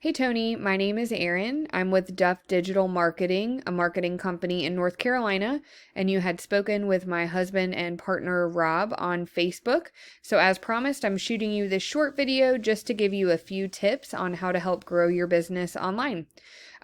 Hey Tony, my name is Erin. I'm with Duff Digital Marketing, a marketing company in North Carolina, and you had spoken with my husband and partner Rob on Facebook. So as promised, I'm shooting you this short video just to give you a few tips on how to help grow your business online.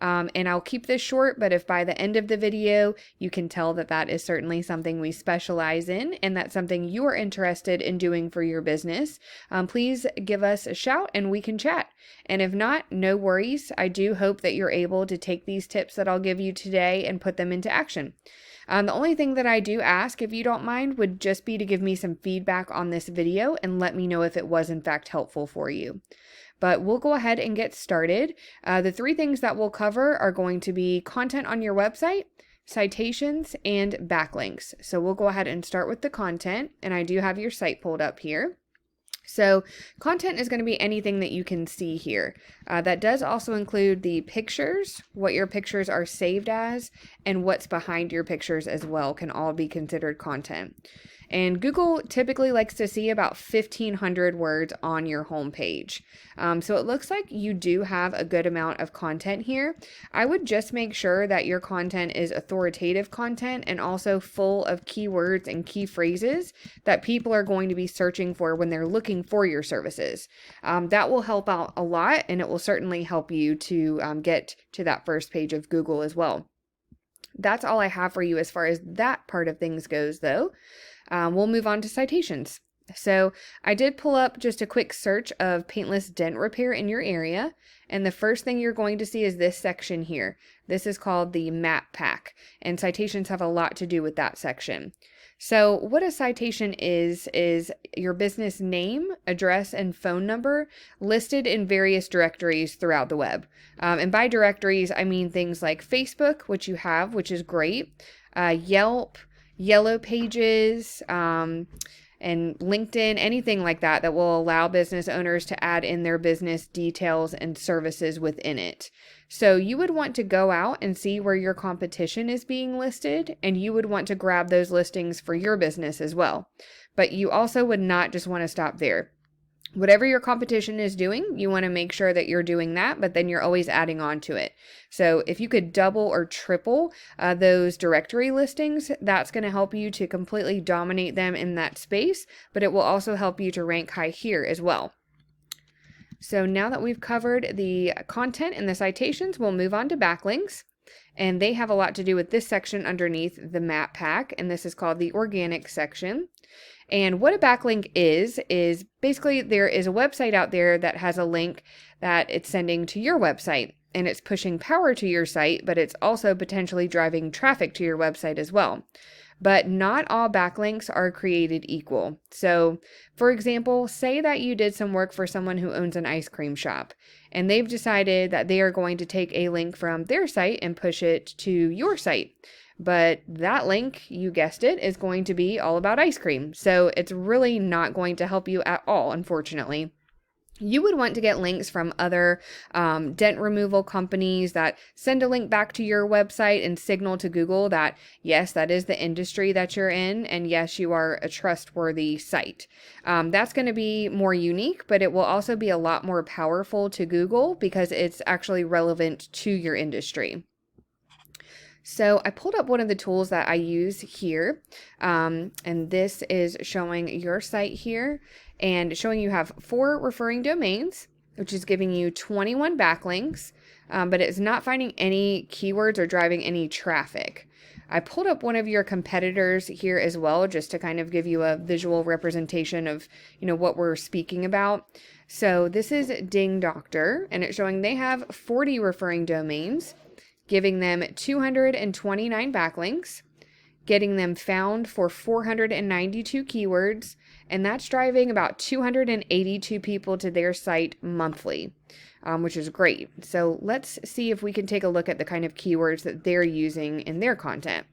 And I'll keep this short, but if by the end of the video you can tell that that is certainly something we specialize in and that's something you're interested in doing for your business, please give us a shout and we can chat. And if not, no worries. I do hope that you're able to take these tips that I'll give you today and put them into action. The only thing that I do ask, if you don't mind, would just be to give me some feedback on this video and let me know if it was in fact helpful for you. But we'll go ahead and get started. The three things that we'll cover are going to be content on your website, citations, and backlinks. So we'll go ahead and start with the content, and I do have your site pulled up here. So content is going to be anything that you can see here. That does also include the pictures, what your pictures are saved as, and what's behind your pictures as well can all be considered content. And Google typically likes to see about 1,500 words on your homepage. So it looks like you do have a good amount of content here. I would just make sure that your content is authoritative content and also full of keywords and key phrases that people are going to be searching for when they're looking for your services. That will help out a lot, and it will certainly help you to get to that first page of Google as well. That's all I have for you as far as that part of things goes, though. We'll move on to citations. So I did pull up just a quick search of paintless dent repair in your area. And the first thing you're going to see is this section here. This is called the map pack, and citations have a lot to do with that section. So what a citation is your business name, address, and phone number listed in various directories throughout the web. And by directories, I mean things like Facebook, which you have, which is great, Yelp, Yellow Pages, and LinkedIn, anything like that that will allow business owners to add in their business details and services within it. So you would want to go out and see where your competition is being listed, and you would want to grab those listings for your business as well. But you also would not just want to stop there. Whatever your competition is doing, you want to make sure that you're doing that, but then you're always adding on to it. So if you could double or triple those directory listings, that's going to help you to completely dominate them in that space, but it will also help you to rank high here as well. So now that we've covered the content and the citations, we'll move on to backlinks. And they have a lot to do with this section underneath the map pack, and this is called the organic section. And what a backlink is basically there is a website out there that has a link that it's sending to your website, and it's pushing power to your site, but it's also potentially driving traffic to your website as well. But not all backlinks are created equal. So, for example, say that you did some work for someone who owns an ice cream shop, and they've decided that they are going to take a link from their site and push it to your site. But that link, you guessed it, is going to be all about ice cream. So it's really not going to help you at all, unfortunately. You would want to get links from other dent removal companies that send a link back to your website and signal to Google that, yes, that is the industry that you're in, and yes, you are a trustworthy site. That's going to be more unique, but it will also be a lot more powerful to Google because it's actually relevant to your industry. So I pulled up one of the tools that I use here, and this is showing your site here and showing you have 4 referring domains, which is giving you 21 backlinks, but it's not finding any keywords or driving any traffic. I pulled up one of your competitors here as well, just to kind of give you a visual representation of, what we're speaking about. So this is Ding Doctor, and it's showing they have 40 referring domains, giving them 229 backlinks, getting them found for 492 keywords, and that's driving about 282 people to their site monthly, which is great. So let's see if we can take a look at the kind of keywords that they're using in their content.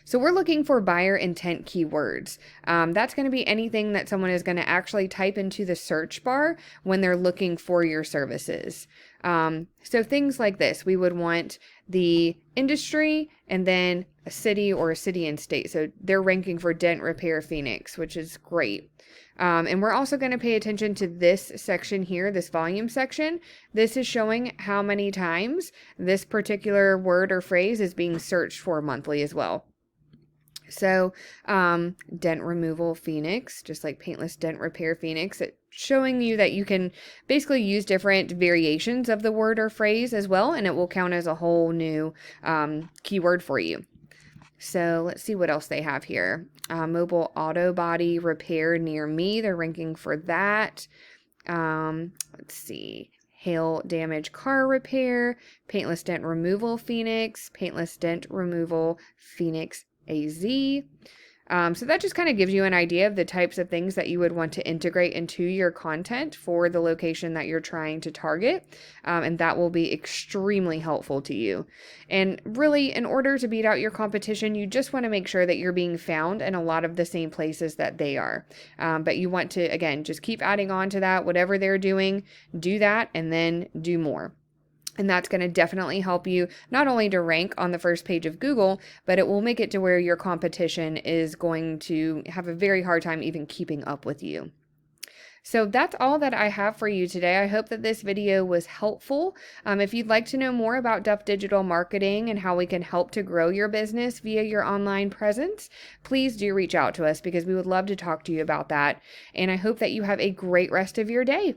So we're looking for buyer intent keywords. That's going to be anything that someone is going to actually type into the search bar when they're looking for your services. So things like this, we would want the industry and then a city or a city and state. So they're ranking for Dent Repair Phoenix, which is great. And we're also going to pay attention to this section here, this volume section. This is showing how many times this particular word or phrase is being searched for monthly as well. So, dent removal Phoenix, just like Paintless Dent Repair Phoenix, it's showing you that you can basically use different variations of the word or phrase as well, and it will count as a whole new keyword for you. So let's see what else they have here. Mobile auto body repair near me. They're ranking for that. Let's see. Hail damage car repair. Paintless dent removal Phoenix. Paintless dent removal Phoenix AZ. So that just kind of gives you an idea of the types of things that you would want to integrate into your content for the location that you're trying to target. And that will be extremely helpful to you. And really, in order to beat out your competition, you just want to make sure that you're being found in a lot of the same places that they are. But you want to, again, just keep adding on to that. Whatever they're doing, do that and then do more. And that's going to definitely help you not only to rank on the first page of Google, but it will make it to where your competition is going to have a very hard time even keeping up with you. So that's all that I have for you today. I hope that this video was helpful. If you'd like to know more about Duff Digital Marketing and how we can help to grow your business via your online presence, please do reach out to us because we would love to talk to you about that. And I hope that you have a great rest of your day.